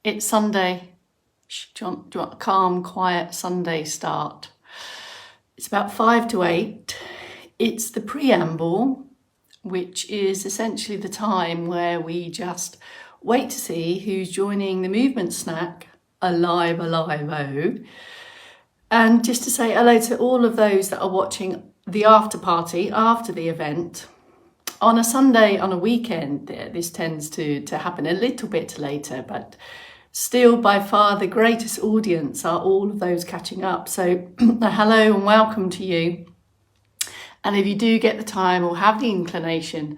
It's Sunday. Do you want a calm, quiet Sunday start? It's about 5 to 8. It's the preamble, which is essentially the time where we just wait to see who's joining the movement snack alive, oh. And just to say hello to all of those that are watching the after party after the event. On a Sunday, on a weekend, this tends to happen a little bit later, but still by far the greatest audience are all of those catching up. So hello and welcome to you. And if you do get the time or have the inclination,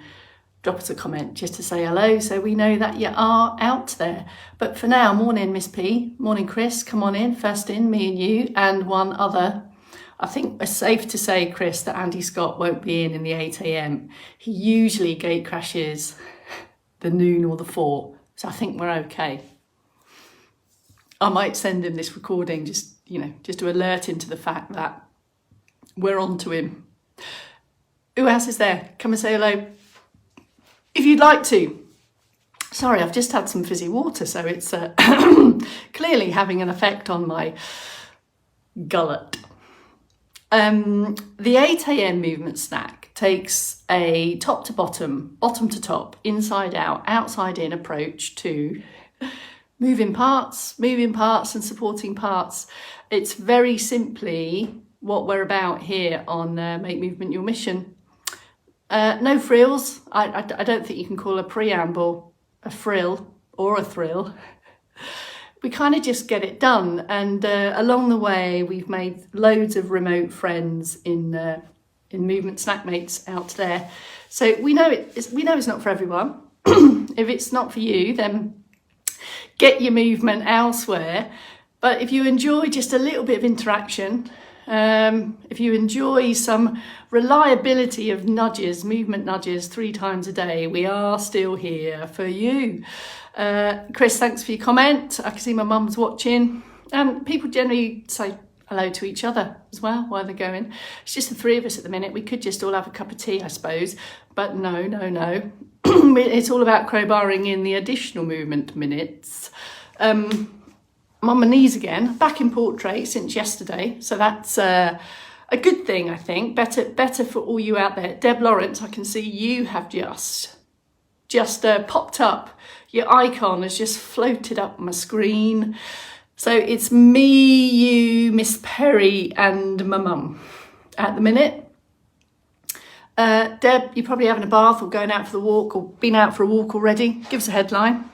drop us a comment just to say hello so we know that you are out there. But for now, morning Miss P, morning Chris, come on in, first in, me and you and one other. I think it's safe to say, Chris, that Andy Scott won't be in the 8 a.m. He usually gate crashes the noon or the 4, so I think we're okay. I might send him this recording just to alert him to the fact that we're on to him. Who else is there? Come and say hello if you'd like to. Sorry, I've just had some fizzy water, so it's clearly having an effect on my gullet. The 8 a.m. movement snack takes a top to bottom, bottom to top, inside out, outside in approach to moving parts and supporting parts. It's very simply what we're about here on Make Movement Your Mission. No frills. I don't think you can call a preamble a frill or a thrill. We kind of just get it done, and along the way we've made loads of remote friends in movement snack mates out there. So we know it's not for everyone. If it's not for you, then get your movement elsewhere. But if you enjoy just a little bit of interaction, if you enjoy some reliability of nudges, movement nudges 3 times a day, we are still here for you. Chris, thanks for your comment. I can see my mum's watching, and people generally say hello to each other as well while they're going. It's just the 3 of us at the minute. We could just all have a cup of tea, I suppose, but no. It's all about crowbarring in the additional movement minutes. I'm on my knees again, back in portrait since yesterday, so that's a good thing, I think. Better for all you out there. Deb Lawrence, I can see you have just popped up. Your icon has just floated up my screen. So it's me, you, Miss Perry and my mum at the minute. Deb, you're probably having a bath or going out for the walk or been out for a walk already. Give us a headline.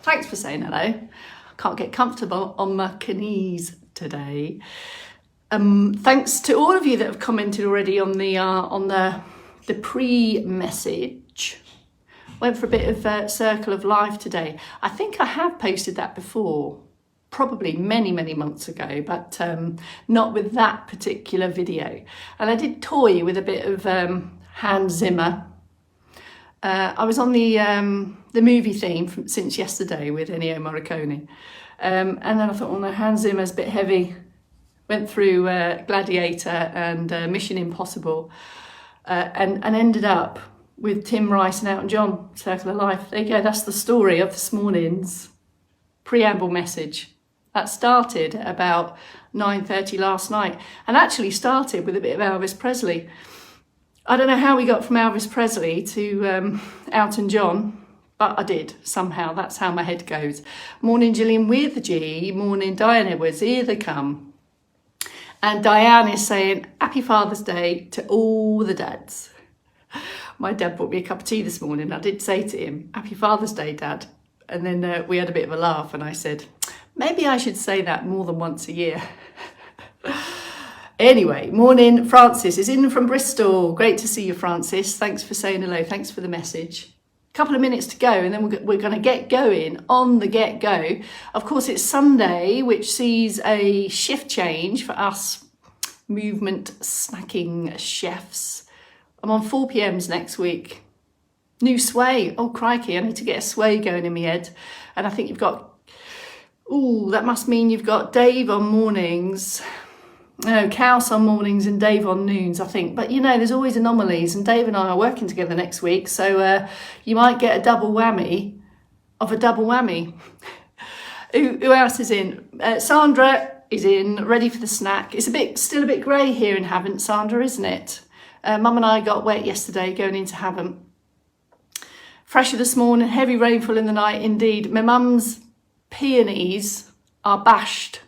Thanks for saying hello. Can't get comfortable on my knees today. Thanks to all of you that have commented already on the pre-message. Went for a bit of Circle of Life today. I think I have posted that before, probably many months ago, but not with that particular video. And I did toy with a bit of Hans Zimmer. I was on the movie theme since yesterday with Ennio Morricone. And then I thought, no, Hans Zimmer's a bit heavy. Went through Gladiator and Mission Impossible and ended up with Tim Rice and Elton John, Circle of Life. There you go, that's the story of this morning's preamble message. That started about 9:30 last night, and actually started with a bit of Elvis Presley. I don't know how we got from Elvis Presley to Elton John, but I did somehow. That's how my head goes. Morning Gillian with the G, morning Diane Edwards, here they come. And Diane is saying, Happy Father's Day to all the dads. My dad bought me a cup of tea this morning. I did say to him, Happy Father's Day, Dad. And then we had a bit of a laugh, and I said, maybe I should say that more than once a year. Anyway, morning, Francis is in from Bristol. Great to see you, Francis. Thanks for saying hello. Thanks for the message. A couple of minutes to go, and then we're going to get going on the get-go. Of course, it's Sunday, which sees a shift change for us movement snacking chefs. I'm on 4 p.m.s next week. New sway. Oh, crikey, I need to get a sway going in my head. And I think you've got... Ooh, that must mean you've got Dave on mornings. No, Kaus on mornings and Dave on noons, I think. But, there's always anomalies. And Dave and I are working together next week. So you might get a double whammy of a double whammy. Who else is in? Sandra is in, ready for the snack. It's still a bit grey here in Havant, Sandra, isn't it? Mum and I got wet yesterday going into Havant. Fresher this morning, heavy rainfall in the night indeed. My mum's peonies are bashed.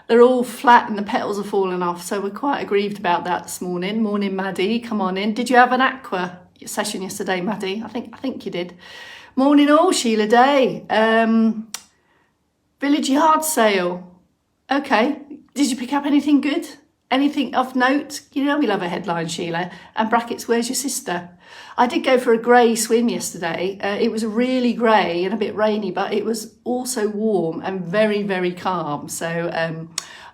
They're all flat and the petals are falling off, so we're quite aggrieved about that this morning. Morning, Maddie, come on in. Did you have an aqua session yesterday, Maddie? I think you did. Morning all, Sheila Day. Village yard sale. Okay, did you pick up anything good? Anything of note? You know we love a headline, Sheila. And brackets, where's your sister? I did go for a grey swim yesterday. It was really grey and a bit rainy, but it was also warm and very, very calm. So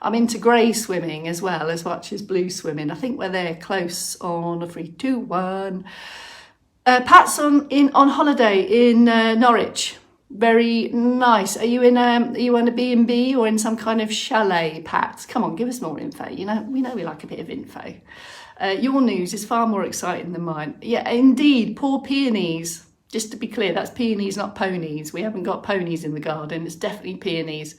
I'm into grey swimming as well as much as blue swimming. I think we're there close on a 3, 2, 1. Pat's on holiday in Norwich. Very nice. Are you on a B&B or in some kind of chalet, Pat? Come on, give us more info. We know we like a bit of info. Your news is far more exciting than mine. Yeah, indeed, poor peonies. Just to be clear, that's peonies, not ponies. We haven't got ponies in the garden. It's definitely peonies.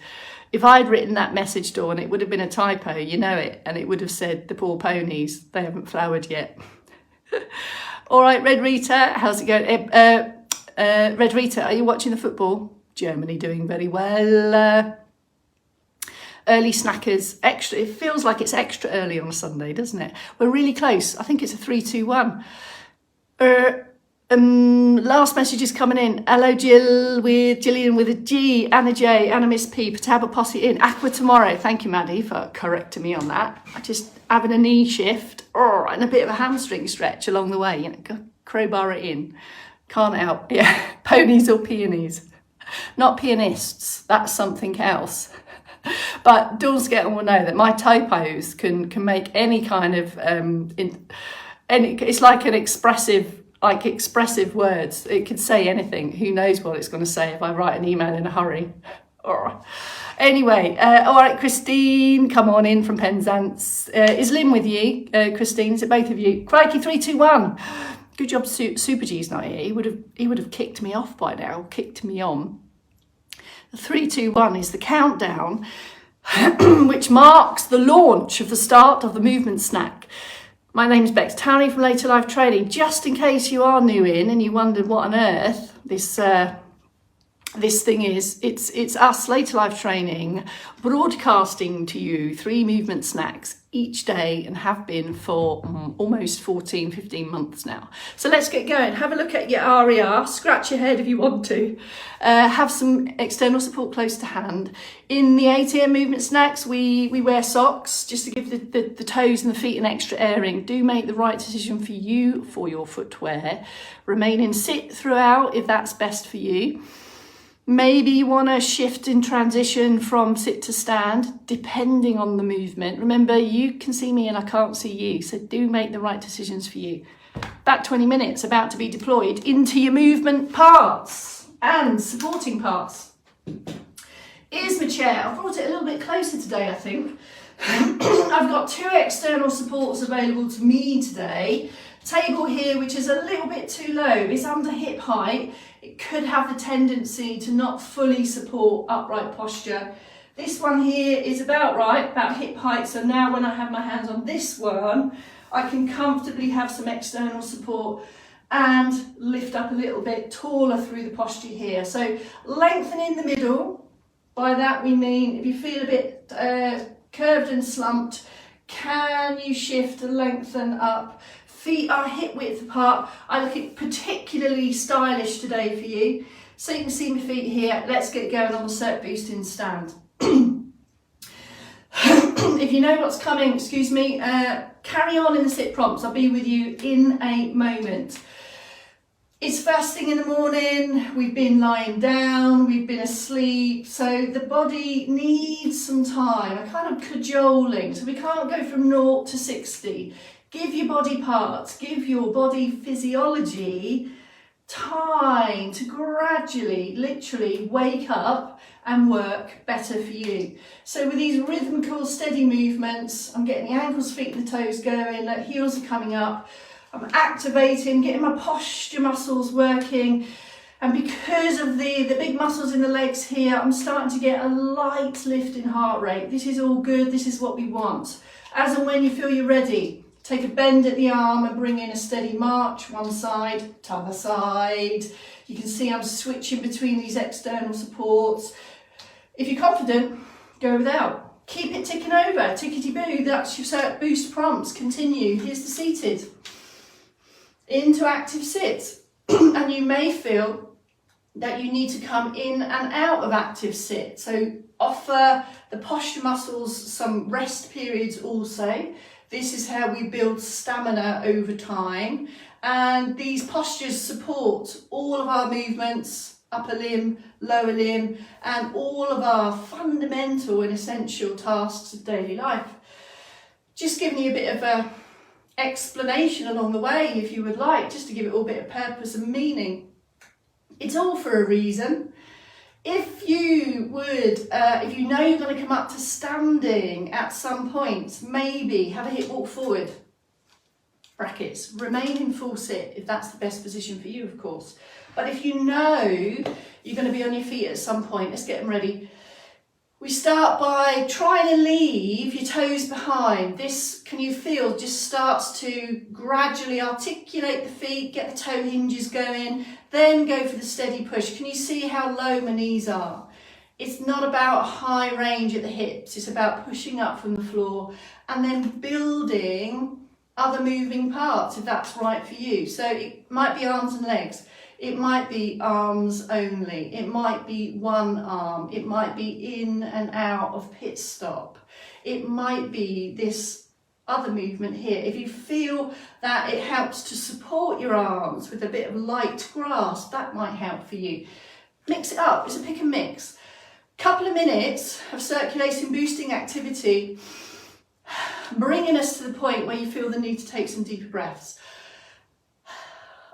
If I'd written that message, Dawn, it would have been a typo, you know it, and it would have said the poor ponies. They haven't flowered yet. All right, Red Rita, how's it going? Red Rita, are you watching the football? Germany doing very well. Early snackers, extra. It feels like it's extra early on a Sunday, doesn't it? We're really close. I think it's a 3, 2, 1. Last message is coming in. Hello, Gillian with a G, Anna J, Anna Miss P, Pataba Posse in. Aqua tomorrow. Thank you, Maddie, for correcting me on that. I just having a knee shift and a bit of a hamstring stretch along the way. Go crowbar it in. Can't help. Yeah, ponies or peonies. Not pianists. That's something else. But Dawn's will know that my typos can make any kind of it's like an expressive words. It could say anything. Who knows what it's going to say if I write an email in a hurry. Anyway, all right, Christine, come on in from Penzance. Is Lynn with you? Christine, is it both of you? Crikey, 3, 2, 1. Good job, Super G's not here. He would have kicked me off by now, kicked me on. The 3, 2, 1 is the countdown, which marks the launch of the start of the movement snack. My name's Bex Townley from Later Life Training. Just in case you are new in and you wondered what on earth this thing is, it's us, Later Life Training, broadcasting to you 3 movement snacks each day and have been for almost 14, 15 months now. So let's get going. Have a look at your RER, scratch your head if you want to. Have some external support close to hand. In the 8 AM movement snacks, we wear socks just to give the toes and the feet an extra airing. Do make the right decision for you for your footwear. Remain in sit throughout if that's best for you. Maybe you want to shift in transition from sit to stand, depending on the movement. Remember, you can see me and I can't see you, so do make the right decisions for you. Back 20 minutes, about to be deployed into your movement parts and supporting parts. Here's my chair. I've brought it a little bit closer today, I think. I've got 2 external supports available to me today. Table here, which is a little bit too low, is under hip height. It could have the tendency to not fully support upright posture. This one here is about right, about hip height. So now when I have my hands on this one, I can comfortably have some external support and lift up a little bit taller through the posture here. So lengthen in the middle. By that we mean if you feel a bit curved and slumped, can you shift and lengthen up? Feet are hip width apart. I look particularly stylish today for you. So you can see my feet here. Let's get going on the Cert Boost in stand. If you know what's coming, excuse me, carry on in the sit prompts. I'll be with you in a moment. It's first thing in the morning, we've been lying down, we've been asleep, so the body needs some time, a kind of cajoling, so we can't go from 0 to 60. Give your body parts, give your body physiology time to gradually, literally wake up and work better for you. So with these rhythmical, steady movements, I'm getting the ankles, feet and the toes going, the heels are coming up, I'm activating, getting my posture muscles working, And because of the big muscles in the legs here, I'm starting to get a light lift in heart rate. This is all good, this is what we want. As and when you feel you're ready, take a bend at the arm and bring in a steady march, one side to other side. You can see I'm switching between these external supports. If you're confident, go without. Keep it ticking over, tickety-boo, that's your boost prompts. Continue, here's the seated. Into active sit. And you may feel that you need to come in and out of active sit. So offer the posture muscles some rest periods also. This is how we build stamina over time. And these postures support all of our movements, upper limb, lower limb, and all of our fundamental and essential tasks of daily life. Just giving you a bit of a explanation along the way, if you would like, just to give it all a bit of purpose and meaning. It's all for a reason. If you would, if you know you're going to come up to standing at some point, maybe have a hip walk forward. Brackets, remain in full sit if that's the best position for you, of course. But if you know you're going to be on your feet at some point, let's get them ready. We start by trying to leave your toes behind. This, can you feel, just starts to gradually articulate the feet, get the toe hinges going, then go for the steady push. Can you see how low my knees are? It's not about high range at the hips, it's about pushing up from the floor and then building other moving parts if that's right for you. So it might be arms and legs. It might be arms only, it might be one arm, it might be in and out of pit stop, it might be this other movement here. If you feel that it helps to support your arms with a bit of light grasp, that might help for you. Mix it up, it's a pick and mix. Couple of minutes of circulating, boosting activity, bringing us to the point where you feel the need to take some deeper breaths.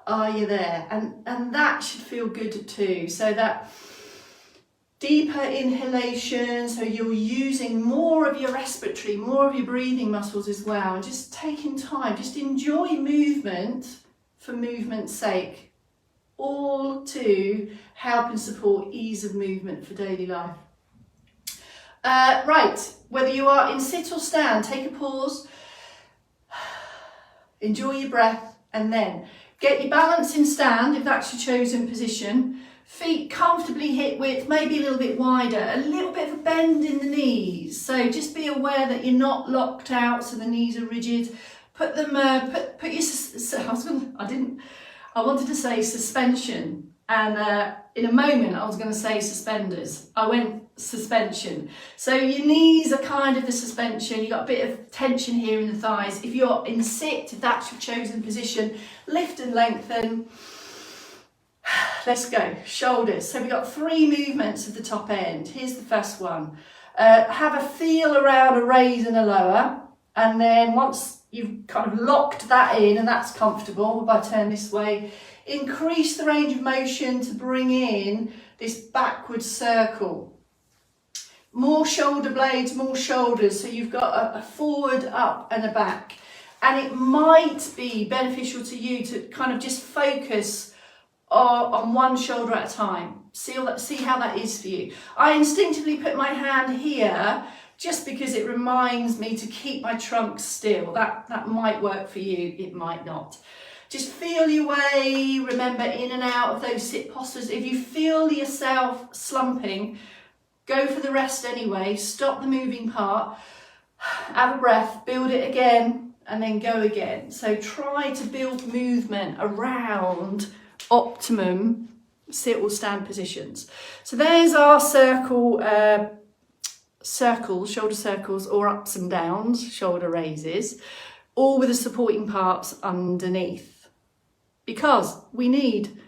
Are you there? And that should feel good too. So that deeper inhalation, so you're using more of your respiratory, more of your breathing muscles as well, and just taking time, just enjoy movement for movement's sake, all to help and support ease of movement for daily life. Right, whether you are in sit or stand, take a pause, enjoy your breath, and then get your balance in stand if that's your chosen position. Feet comfortably hip width, maybe a little bit wider, a little bit of a bend in the knees. So just be aware that you're not locked out so the knees are rigid. Put them, put your, I wanted to say suspension, and in a moment I was going to say suspenders. I went suspension. So your knees are kind of the suspension. You've got a bit of tension here in the thighs. If you're in sit, if that's your chosen position, lift and lengthen. Let's go. Shoulders. So we've got 3 movements at the top end. Here's the first one. Have a feel around a raise and a lower, and then once you've kind of locked that in and that's comfortable, if I turn this way, increase the range of motion to bring in this backward circle. More shoulder blades, more shoulders, so you've got a forward, up and a back. And it might be beneficial to you to kind of just focus on one shoulder at a time. See how that is for you. I instinctively put my hand here just because it reminds me to keep my trunk still. That might work for you, it might not. Just feel your way, remember, in and out of those sit postures. If you feel yourself slumping, go for the rest anyway, stop the moving part, have a breath, build it again, and then go again. So try to build movement around optimum sit or stand positions. So there's our circles, shoulder circles, or ups and downs, shoulder raises, all with the supporting parts underneath. Because we need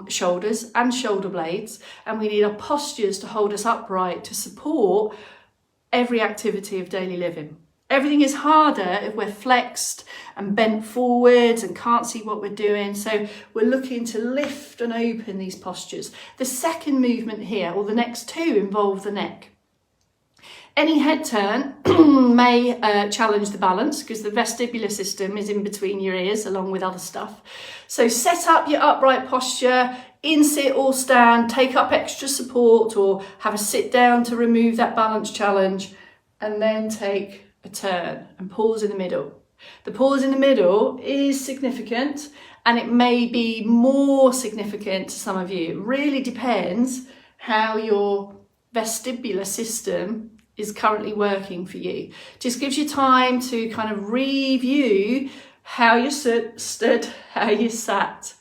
shoulders and shoulder blades, and we need our postures to hold us upright to support every activity of daily living. Everything is harder if we're flexed and bent forwards and can't see what we're doing. So we're looking to lift and open these postures. The second movement here, or the next 2, involve the neck. Any head turn may challenge the balance because the vestibular system is in between your ears along with other stuff. So set up your upright posture, in sit or stand, take up extra support or have a sit down to remove that balance challenge, and then take a turn and pause in the middle. The pause in the middle is significant, and it may be more significant to some of you. It really depends how your vestibular system is currently working for you. Just gives you time to kind of review how you stood, how you sat.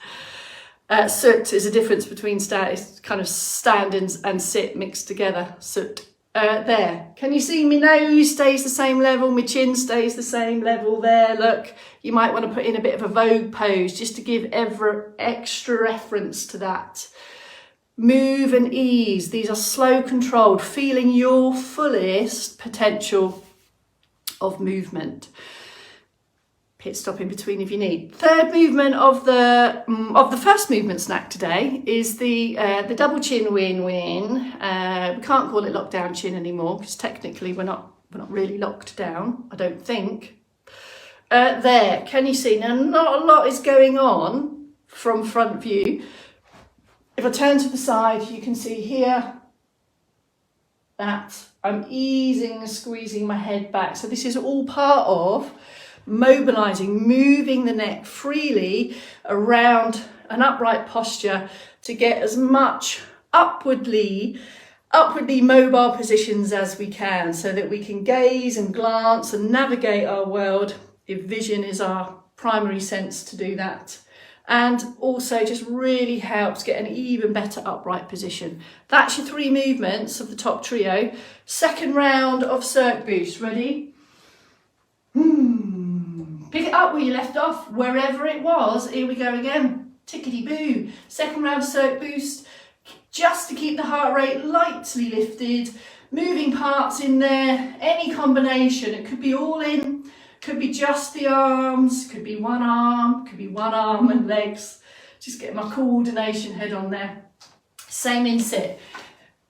Sit is a difference between kind of stand and sit mixed together. Sit. There. Can you see my nose stays the same level, my chin stays the same level there? Look, you might want to put in a bit of a Vogue pose just to give extra reference to that. Move and ease. These are slow controlled, feeling your fullest potential of movement. Pit stop in between if you need. Third movement of the first movement snack today is the double chin win-win. We can't call it lockdown chin anymore because technically we're not really locked down, I don't think. There, can you see? Now, not a lot is going on from front view. If I turn to the side, you can see here that I'm easing and squeezing my head back. So this is all part of mobilizing, moving the neck freely around an upright posture to get as much upwardly mobile positions as we can so that we can gaze and glance and navigate our world if vision is our primary sense to do that. And also just really helps get an even better upright position. That's your 3 movements of the top trio. Second round of Cirque Boost. Ready? Pick it up where you left off, wherever it was. Here we go again. Tickety-boo. Second round of Cirque Boost, just to keep the heart rate lightly lifted. Moving parts in there, any combination. It could be all in. Could be just the arms, could be one arm and legs. Just get my coordination head on there. Same in sit.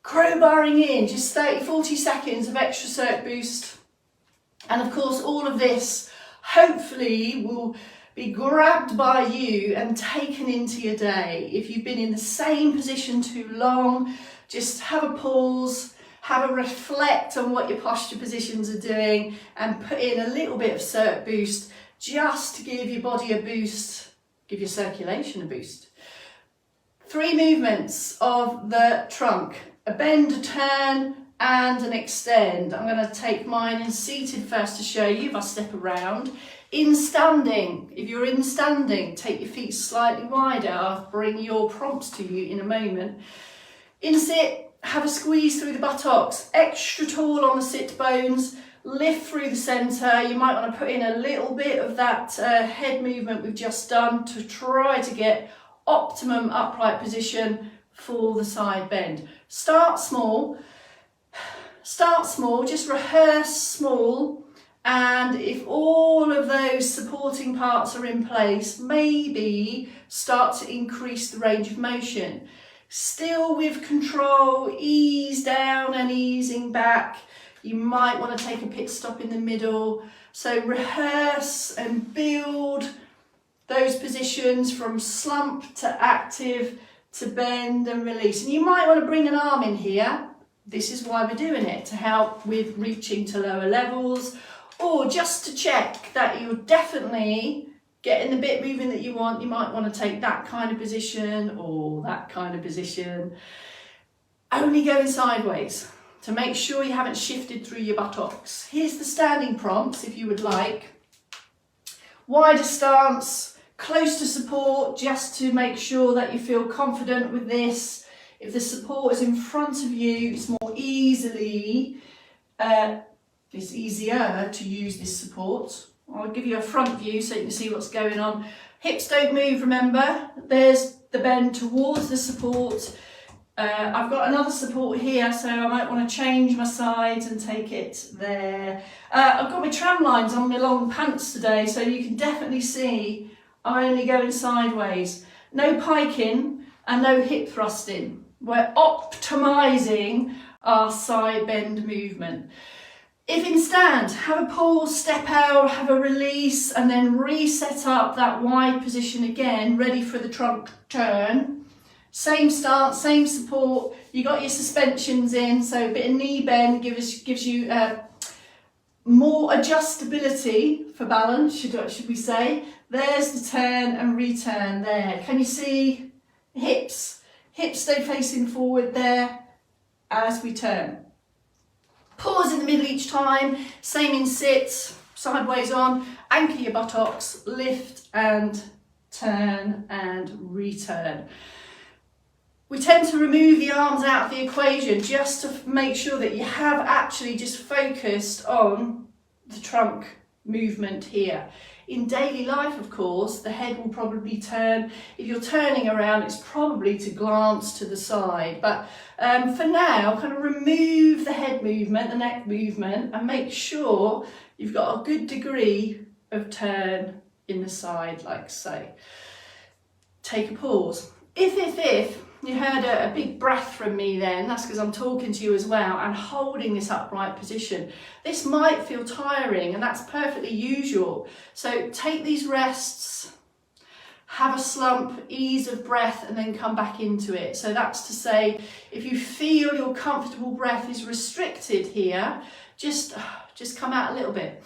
Crowbarring in, just 30-40 seconds of extra Cirque Boost. And of course, all of this hopefully will be grabbed by you and taken into your day. If you've been in the same position too long, just have a pause. Have a reflect on what your posture positions are doing and put in a little bit of Cirque Boost just to give your body a boost, give your circulation a boost. 3 movements of the trunk, a bend, a turn and an extend. I'm going to take mine in seated first to show you if I step around. In standing, if you're in standing, take your feet slightly wider. I'll bring your prompts to you in a moment. In sit, have a squeeze through the buttocks, extra tall on the sit bones, lift through the centre. You might want to put in a little bit of that head movement we've just done to try to get optimum upright position for the side bend. Start small, just rehearse small, and if all of those supporting parts are in place, maybe start to increase the range of motion. Still with control, ease down and easing back. You might want to take a pit stop in the middle. So rehearse and build those positions from slump to active to bend and release. And you might want to bring an arm in here. This is why we're doing it, to help with reaching to lower levels, or just to check that you're definitely getting the bit moving that you want. You might want to take that kind of position or that kind of position. Only going sideways to make sure you haven't shifted through your buttocks. Here's the standing prompts if you would like. Wider stance, close to support, just to make sure that you feel confident with this. If the support is in front of you, it's more easier to use this support. I'll give you a front view so you can see what's going on. Hips don't move, remember. There's the bend towards the support. I've got another support here, so I might want to change my sides and take it there. I've got my tram lines on my long pants today, so you can definitely see I'm only going sideways. No piking and no hip thrusting. We're optimising our side bend movement. If in stand, have a pause, step out, have a release, and then reset up that wide position again, ready for the trunk turn. Same start, same support. You got your suspensions in, so a bit of knee bend gives you more adjustability for balance, should we say. There's the turn and return there. Can you see hips? Hips stay facing forward there as we turn. Pause in the middle each time, same in sit, sideways on, anchor your buttocks, lift and turn and return. We tend to remove the arms out of the equation just to make sure that you have actually just focused on the trunk movement here. In daily life, of course, the head will probably turn. If you're turning around, it's probably to glance to the side. But for now, kind of remove the head movement, the neck movement, and make sure you've got a good degree of turn in the side, like so. Take a pause. If you heard a big breath from me then, that's because I'm talking to you as well and holding this upright position. This might feel tiring, and that's perfectly usual. So take these rests, have a slump, ease of breath, and then come back into it. So that's to say, if you feel your comfortable breath is restricted here, just come out a little bit.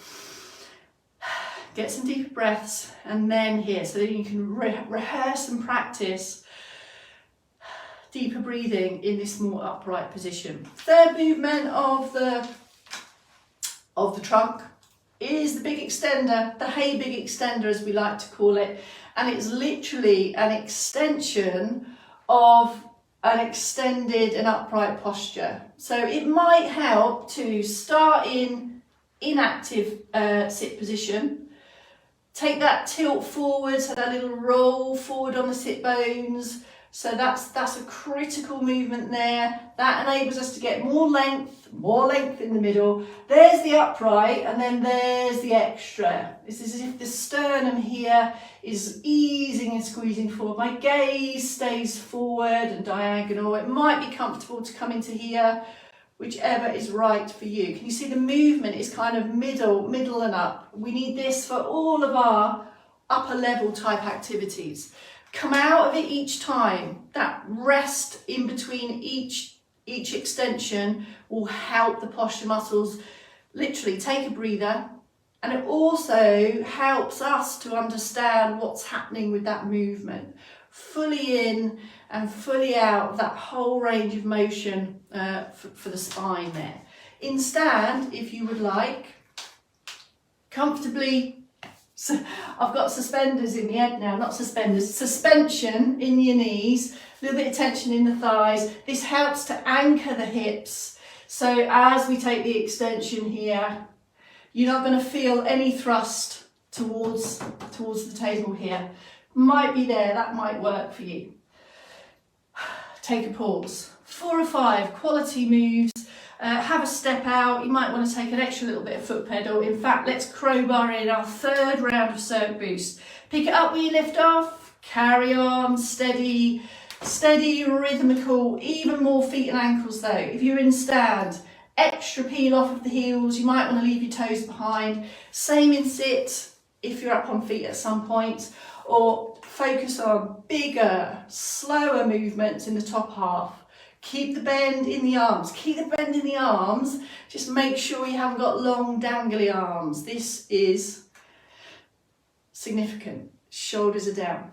Get some deeper breaths, and then here, so that you can rehearse and practice deeper breathing in this more upright position. Third movement of the trunk is the big extender, the hey big extender as we like to call it, and it's literally an extension of an extended and upright posture. So it might help to start in inactive sit position, take that tilt forward, so that little roll forward on the sit bones. So that's a critical movement there. That enables us to get more length in the middle. There's the upright, and then there's the extra. It's as if the sternum here is easing and squeezing forward. My gaze stays forward and diagonal. It might be comfortable to come into here, whichever is right for you. Can you see the movement is kind of middle and up? We need this for all of our upper level type activities. Come out of it each time. That rest in between each extension will help the posture muscles literally take a breather, and it also helps us to understand what's happening with that movement. Fully in and fully out of that whole range of motion for the spine there. In stand, if you would like, comfortably. So I've got suspenders in the head now, not suspenders, suspension in your knees, a little bit of tension in the thighs. This helps to anchor the hips. So as we take the extension here, you're not going to feel any thrust towards the table here. Might be there, that might work for you. Take a pause. 4 or 5 quality moves. Have a step out. You might want to take an extra little bit of foot pedal. In fact, let's crowbar in our third round of circ boost. Pick it up where you lift off. Carry on, steady, rhythmical. Even more feet and ankles though. If you're in stand, extra peel off of the heels. You might want to leave your toes behind. Same in sit if you're up on feet at some point. Or focus on bigger, slower movements in the top half. Keep the bend in the arms. Just make sure you haven't got long, dangly arms. This is significant. Shoulders are down.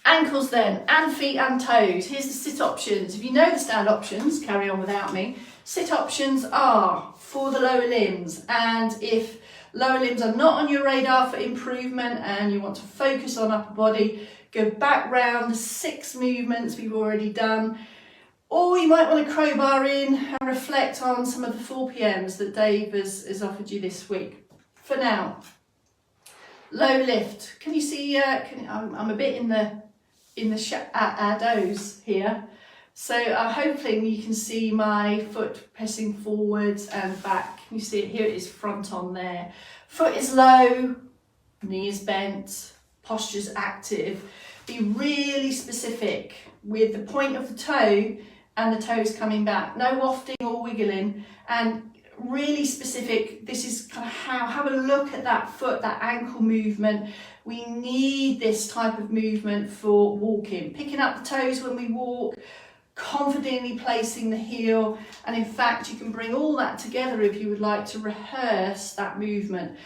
Ankles then, and feet and toes. Here's the sit options. If you know the stand options, carry on without me. Sit options are for the lower limbs, and if lower limbs are not on your radar for improvement and you want to focus on upper body, go back round the 6 movements we've already done. Or you might want to crowbar in and reflect on some of the 4 PMs that Dave has offered you this week. For now, low lift. Can you see? I'm a bit in the shadows here, so hopefully you can see my foot pressing forwards and back. Can you see it here? It is front on there. Foot is low, knee is bent, posture's active. Be really specific with the point of the toe and the toes coming back. No wafting or wiggling, and really specific. This is kind of how, have a look at that foot, that ankle movement. We need this type of movement for walking. Picking up the toes when we walk, confidently placing the heel, and in fact you can bring all that together if you would like to rehearse that movement.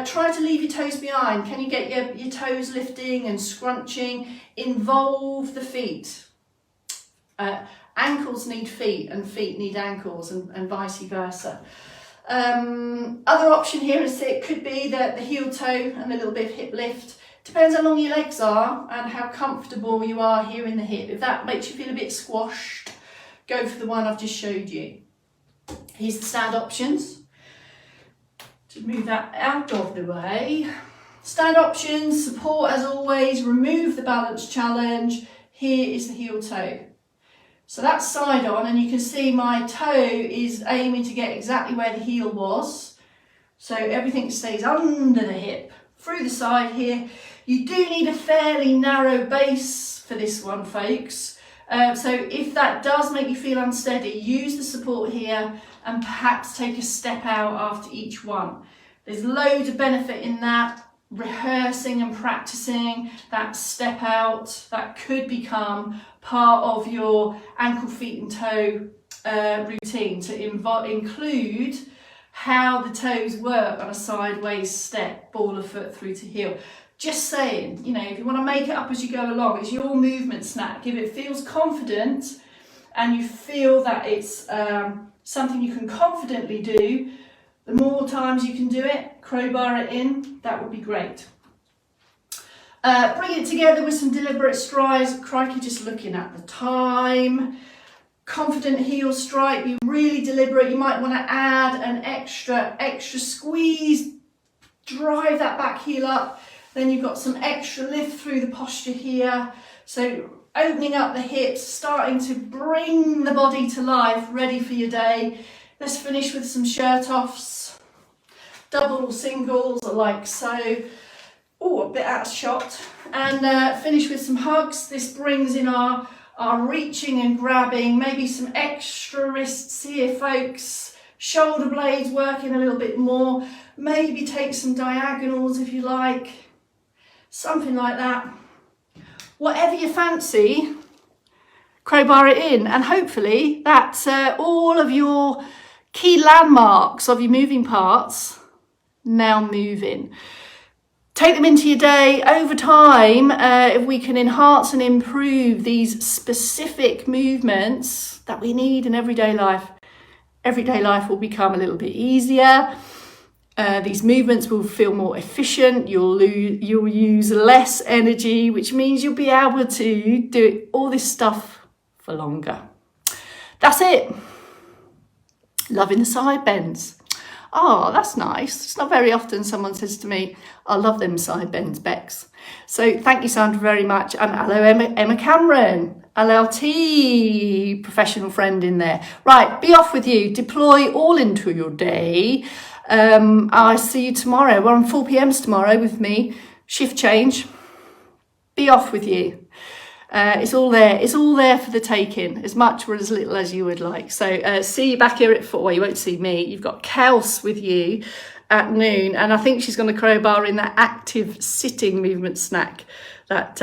Try to leave your toes behind. Can you get your toes lifting and scrunching? Involve the feet. Ankles need feet and feet need ankles, and vice versa. Other option here is it could be the heel toe and a little bit of hip lift. Depends how long your legs are and how comfortable you are here in the hip. If that makes you feel a bit squashed, go for the one I've just showed you. Here's the stand options. To move that out of the way. Stand options, support as always, remove the balance challenge. Here is the heel toe. So that's side on, and you can see my toe is aiming to get exactly where the heel was. So everything stays under the hip, through the side here. You do need a fairly narrow base for this one, folks. So if that does make you feel unsteady, use the support here and perhaps take a step out after each one. There's loads of benefit in that. Rehearsing and practicing that step out, that could become part of your ankle, feet and toe routine, to include how the toes work on a sideways step, ball of foot through to heel. Just saying, you know, if you want to make it up as you go along, it's your movement snack. If it feels confident and you feel that it's something you can confidently do, the more times you can do it, crowbar it in, that would be great. Bring it together with some deliberate strides. Crikey, just looking at the time. Confident heel strike, be really deliberate. You might want to add an extra squeeze, drive that back heel up. Then you've got some extra lift through the posture here. So opening up the hips, starting to bring the body to life, ready for your day. Let's finish with some shirt offs, double singles like so. Oh, a bit out of shot. And finish with some hugs. This brings in our reaching and grabbing, maybe some extra wrists here, folks. Shoulder blades working a little bit more. Maybe take some diagonals if you like. Something like that. Whatever you fancy, crowbar it in, and hopefully that's all of your key landmarks of your moving parts now moving. Take them into your day. Over time, if we can enhance and improve these specific movements that we need in everyday life will become a little bit easier. These movements will feel more efficient. You'll use less energy, which means you'll be able to do all this stuff for longer. That's it. Loving the side bends. Oh, that's nice. It's not very often someone says to me, I love them side bends, Bex. So thank you, Sandra, very much. And hello, Emma Cameron, LLT professional friend in there. Right, be off with you. Deploy all into your day. I see you tomorrow. We're on 4 p.m. tomorrow with me. Shift change. Be off with you. It's all there. It's all there for the taking, as much or as little as you would like. So see you back here at 4. Well, you won't see me. You've got Kels with you at noon, and I think she's going to crowbar in that active sitting movement snack that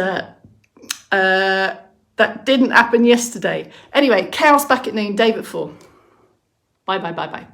didn't happen yesterday. Anyway, Kels back at noon. Dave at 4. Bye.